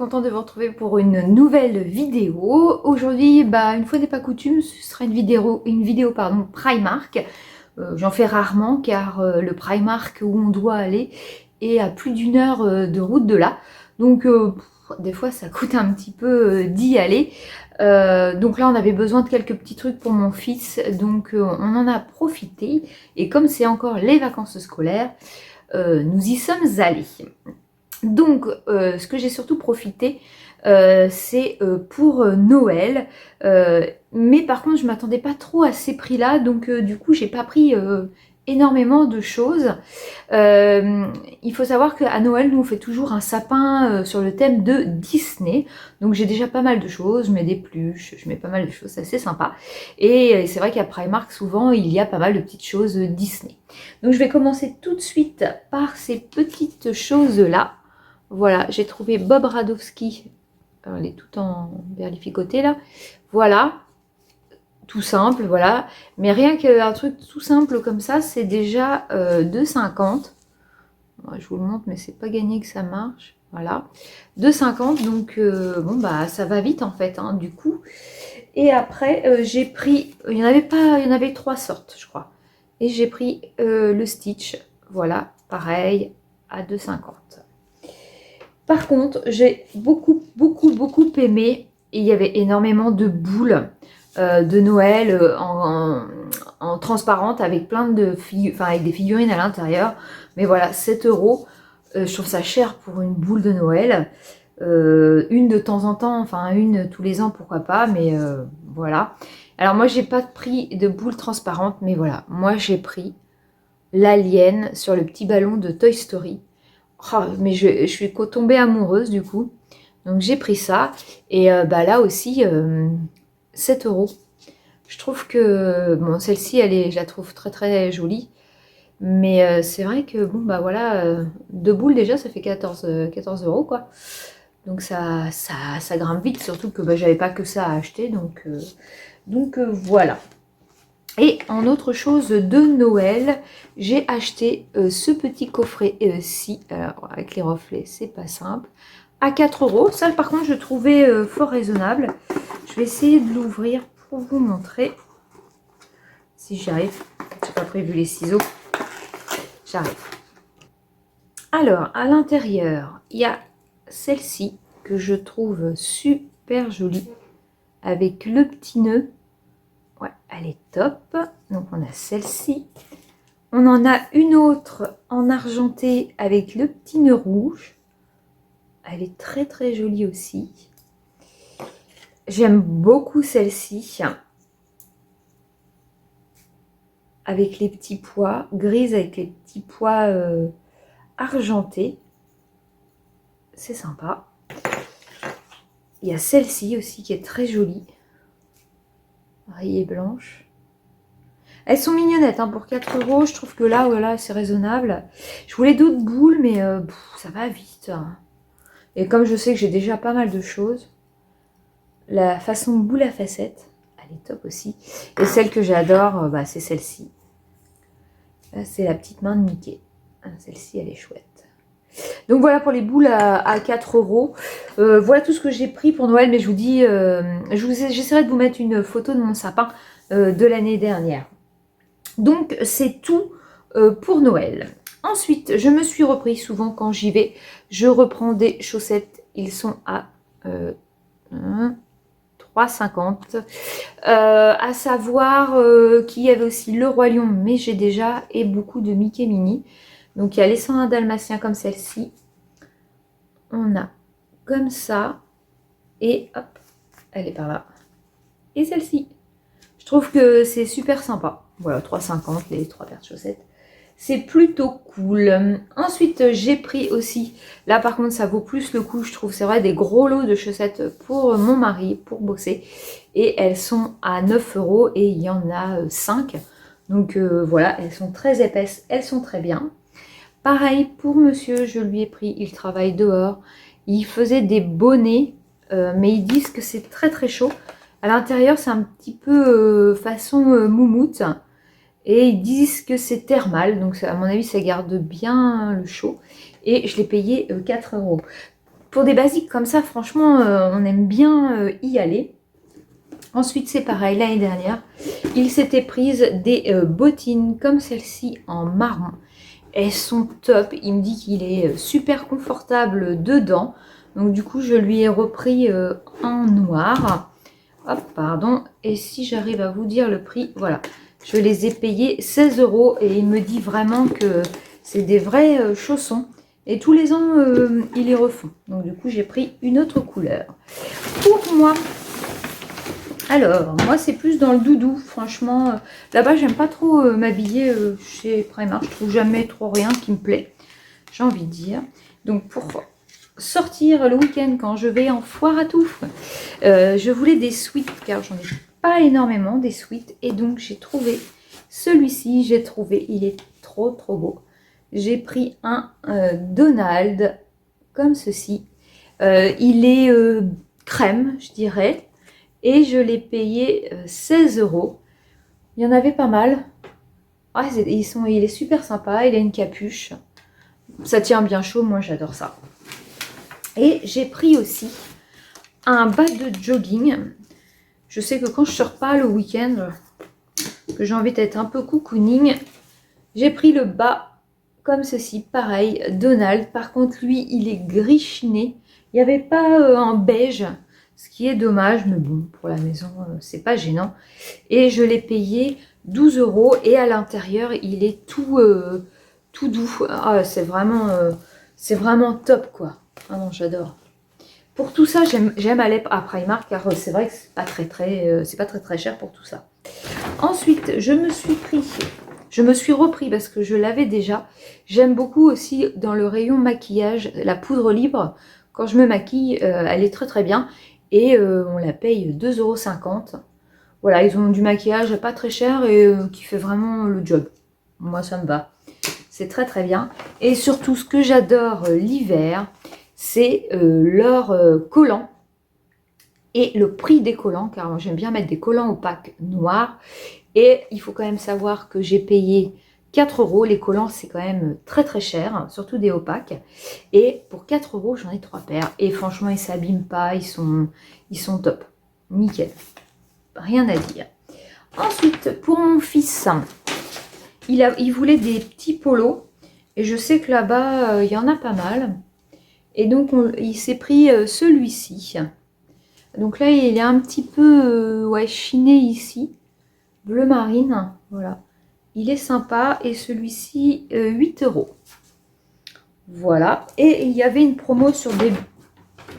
contente de vous retrouver pour une nouvelle vidéo. Aujourd'hui, une fois n'est pas coutume, ce sera une vidéo Primark. J'en fais rarement car le Primark où on doit aller est à plus d'1 heure de route de là. Donc des fois ça coûte un petit peu d'y aller. Donc là on avait besoin de quelques petits trucs pour mon fils, donc on en a profité. Et comme c'est encore les vacances scolaires, nous y sommes allés. Donc, ce que j'ai surtout profité, c'est pour Noël. Mais par contre, je ne m'attendais pas trop à ces prix-là. Donc, du coup, j'ai pas pris énormément de choses. Il faut savoir qu'à Noël, nous, on fait toujours un sapin sur le thème de Disney. Donc, j'ai déjà pas mal de choses. Je mets des pluches, je mets pas mal de choses. C'est assez sympa. Et c'est vrai qu'à Primark, souvent, il y a pas mal de petites choses Disney. Donc, je vais commencer tout de suite par ces petites choses-là. Voilà, j'ai trouvé Bob Radowski. Alors, elle est tout en berlificoté là. Voilà, tout simple, voilà. Mais rien qu'un truc tout simple comme ça, c'est déjà 2,50. Je vous le montre, mais c'est pas gagné que ça marche. Voilà, 2,50. Donc, bon, ça va vite en fait, hein, du coup. Et après, j'ai pris, il y en avait 3 sortes, je crois. Et j'ai pris le Stitch. Voilà, pareil, à 2,50. Par contre, j'ai beaucoup aimé, et il y avait énormément de boules de Noël en transparente avec plein de avec des figurines à l'intérieur. Mais voilà, 7 €, je trouve ça cher pour une boule de Noël. Une de temps en temps, enfin une tous les ans, pourquoi pas, mais voilà. Alors moi, j'ai pas pris de boule transparente, mais voilà, moi j'ai pris l'alien sur le petit ballon de Toy Story. Oh, mais je suis tombée amoureuse du coup. Donc j'ai pris ça. Et là aussi, 7 €. Je trouve que, bon, celle-ci, je la trouve très jolie. Mais c'est vrai que, bon, voilà, 2 boules déjà, ça fait 14 € quoi. Donc ça grimpe vite, surtout que j'avais pas que ça à acheter. Donc voilà. Et en autre chose de Noël, j'ai acheté ce petit coffret-ci. Alors, avec les reflets, c'est pas simple. À 4 €. Ça, par contre, je trouvais fort raisonnable. Je vais essayer de l'ouvrir pour vous montrer. Si j'y arrive. J'ai pas prévu les ciseaux. J'arrive. Alors, à l'intérieur, il y a celle-ci que je trouve super jolie. Avec le petit nœud. Ouais, elle est top. Donc, on a celle-ci. On en a une autre en argenté avec le petit nœud rouge. Elle est très jolie aussi. J'aime beaucoup celle-ci. Avec les petits pois, grise avec les petits pois argentés. C'est sympa. Il y a celle-ci aussi qui est très jolie. Rayée blanche. Elles sont mignonnettes hein, pour 4 €. Je trouve que là, voilà, c'est raisonnable. Je voulais d'autres boules, mais ça va vite. Et comme je sais que j'ai déjà pas mal de choses, la façon boule à facettes, elle est top aussi. Et celle que j'adore, c'est celle-ci. C'est la petite main de Mickey. Celle-ci, elle est chouette. Donc voilà pour les boules à 4 €. Voilà tout ce que j'ai pris pour Noël. Mais je vous dis, j'essaierai de vous mettre une photo de mon sapin de l'année dernière. Donc c'est tout pour Noël. Ensuite, je me suis repris souvent quand j'y vais. Je reprends des chaussettes. Ils sont à 3,50 €. À savoir qu'il y avait aussi le Roi Lion, mais j'ai déjà, et beaucoup de Mickey Mini. Donc il y a les 101 Dalmatiens comme celle-ci. On a comme ça. Et hop, elle est par là. Et celle-ci. Je trouve que c'est super sympa. Voilà, 3,50 € les 3 paires de chaussettes. C'est plutôt cool. Ensuite, j'ai pris aussi, là par contre ça vaut plus le coup, je trouve, c'est vrai, des gros lots de chaussettes pour mon mari, pour bosser. Et elles sont à 9 € et il y en a 5. Donc voilà, elles sont très épaisses, elles sont très bien. Pareil pour monsieur, je lui ai pris, il travaille dehors. Il faisait des bonnets, mais ils disent que c'est très chaud. À l'intérieur, c'est un petit peu façon moumoute. Et ils disent que c'est thermal, donc à mon avis ça garde bien le chaud. Et je l'ai payé 4 €. Pour des basiques comme ça, franchement, on aime bien y aller. Ensuite, c'est pareil, l'année dernière, il s'était prise des bottines comme celle-ci en marron. Elles sont top, il me dit qu'il est super confortable dedans. Donc du coup, je lui ai repris en noir. Hop, pardon. Et si j'arrive à vous dire le prix, voilà. Je les ai payés 16 € et il me dit vraiment que c'est des vrais chaussons. Et tous les ans, ils les refont. Donc du coup, j'ai pris une autre couleur. Pour moi, alors, moi, c'est plus dans le doudou, franchement. Là-bas, j'aime pas trop m'habiller chez Primark. Je trouve jamais trop rien qui me plaît, j'ai envie de dire. Donc, pour sortir le week-end, quand je vais en foire à tout, je voulais des sweats, car j'en ai pas énormément, des sweats. Et donc, j'ai trouvé celui-ci, il est trop beau. J'ai pris un Donald, comme ceci. Il est crème, je dirais. Et je l'ai payé 16 €. Il y en avait pas mal. Ah, il est super sympa, il a une capuche. Ça tient bien chaud, moi j'adore ça. Et j'ai pris aussi un bas de jogging. Je sais que quand je sors pas le week-end, que j'ai envie d'être un peu cocooning, j'ai pris le bas comme ceci, pareil, Donald. Par contre, lui, il est gris chiné. Il n'y avait pas un beige, ce qui est dommage, mais bon, pour la maison, c'est pas gênant. Et je l'ai payé 12 € et à l'intérieur, il est tout doux. Ah, c'est vraiment top, quoi. Ah non, j'adore. Pour tout ça, j'aime aller à Primark, car c'est vrai que c'est pas très cher pour tout ça. Ensuite, je me suis repris parce que je l'avais déjà. J'aime beaucoup aussi dans le rayon maquillage, la poudre libre. Quand je me maquille, elle est très bien. Et on la paye 2,50 €. Voilà, ils ont du maquillage pas très cher et qui fait vraiment le job. Moi, ça me va. C'est très bien. Et surtout, ce que j'adore l'hiver, c'est leur collant. Et le prix des collants, car moi j'aime bien mettre des collants opaques noirs. Et il faut quand même savoir que j'ai payé 4 €. Les collants, c'est quand même très cher, surtout des opaques. Et pour 4 €, j'en ai 3 paires. Et franchement, ils ne s'abîment pas, ils sont top. Nickel. Rien à dire. Ensuite, pour mon fils, il voulait des petits polos. Et je sais que là-bas, il y en a pas mal. Et donc, il s'est pris celui-ci. Donc là, il est un petit peu chiné ici. Bleu marine, voilà. Il est sympa et celui-ci, 8 €. Voilà. Et il y avait une promo sur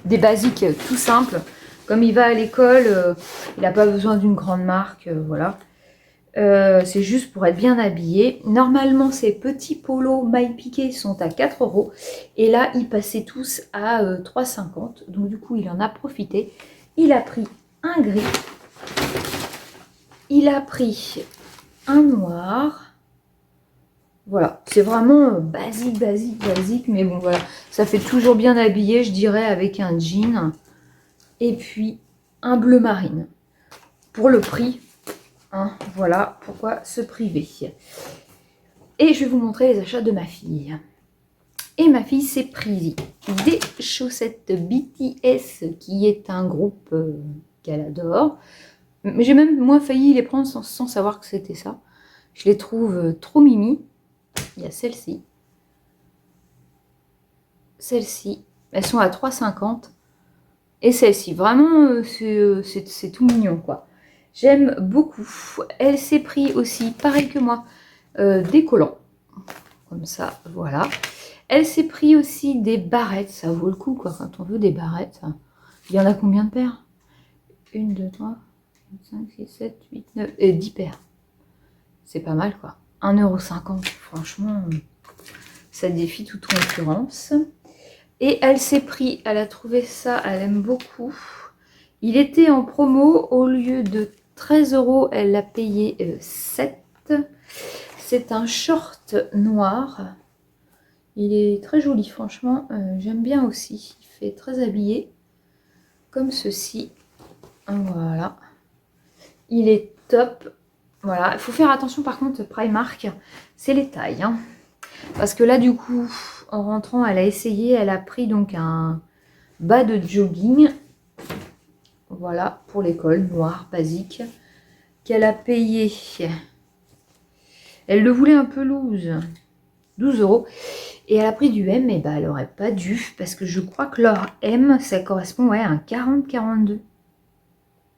des basiques tout simples. Comme il va à l'école, il n'a pas besoin d'une grande marque, voilà. C'est juste pour être bien habillé. Normalement, ces petits polos maille piqué sont à 4 €. Et là, ils passaient tous à 3,50 €. Donc du coup, il en a profité. Il a pris un gris. Il a pris un noir. Voilà, c'est vraiment basique, mais bon, voilà. Ça fait toujours bien habillé, je dirais, avec un jean. Et puis, un bleu marine. Pour le prix, hein, voilà, pourquoi se priver. Et je vais vous montrer les achats de ma fille. Et ma fille s'est prise des chaussettes BTS, qui est un groupe qu'elle adore. Mais j'ai même, moi, failli les prendre sans savoir que c'était ça. Je les trouve trop mimi. Il y a celle-ci. Celle-ci. Elles sont à 3,50 €. Et celle-ci. Vraiment, c'est tout mignon, quoi. J'aime beaucoup. Elle s'est pris aussi, pareil que moi, des collants. Comme ça, voilà. Elle s'est pris aussi des barrettes. Ça vaut le coup, quoi, quand on veut des barrettes. Il y en a combien de paires? 1, 2, 3, 5, 6, 7, 8, 9 et 10 paires. C'est pas mal, quoi. 1,50 €. Franchement, ça défie toute concurrence. Et elle s'est pris, elle a trouvé ça, elle aime beaucoup. Il était en promo, au lieu de 13 €, elle l'a payé 7. C'est un short noir. Il est très joli, franchement, j'aime bien aussi. Il fait très habillé, comme ceci. Voilà. Il est top. Voilà, il faut faire attention par contre, Primark, c'est les tailles. Hein. Parce que là, du coup, en rentrant, elle a essayé, elle a pris donc un bas de jogging. Voilà, pour l'école, noir, basique. Qu'elle a payé. Elle le voulait un peu loose. 12 €. Et elle a pris du M, et bah elle aurait pas dû. Parce que je crois que leur M, ça correspond à un 40-42.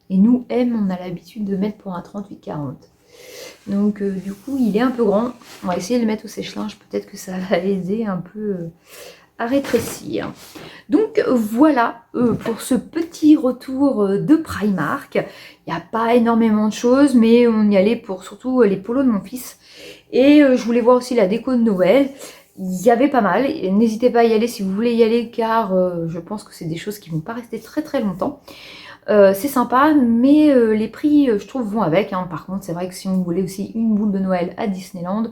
Et nous, M, on a l'habitude de mettre pour un 38-40. Donc du coup, il est un peu grand. On va essayer de le mettre au sèche-linge. Peut-être que ça va aider un peu à rétrécir. Donc voilà pour ce petit retour de Primark. Il n'y a pas énormément de choses, mais on y allait pour surtout les polos de mon fils. Et je voulais voir aussi la déco de Noël. Il y avait pas mal. N'hésitez pas à y aller si vous voulez y aller, car je pense que c'est des choses qui ne vont pas rester très très longtemps. C'est sympa, mais les prix, je trouve, vont avec. Hein. Par contre, c'est vrai que si on voulait aussi une boule de Noël à Disneyland,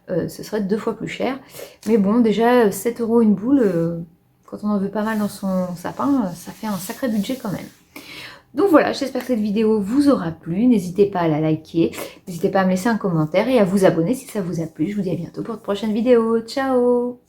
ce serait 2 fois plus cher. Mais bon, déjà, 7 € une boule, quand on en veut pas mal dans son sapin, ça fait un sacré budget quand même. Donc voilà, j'espère que cette vidéo vous aura plu. N'hésitez pas à la liker, n'hésitez pas à me laisser un commentaire et à vous abonner si ça vous a plu. Je vous dis à bientôt pour de prochaines vidéos. Ciao!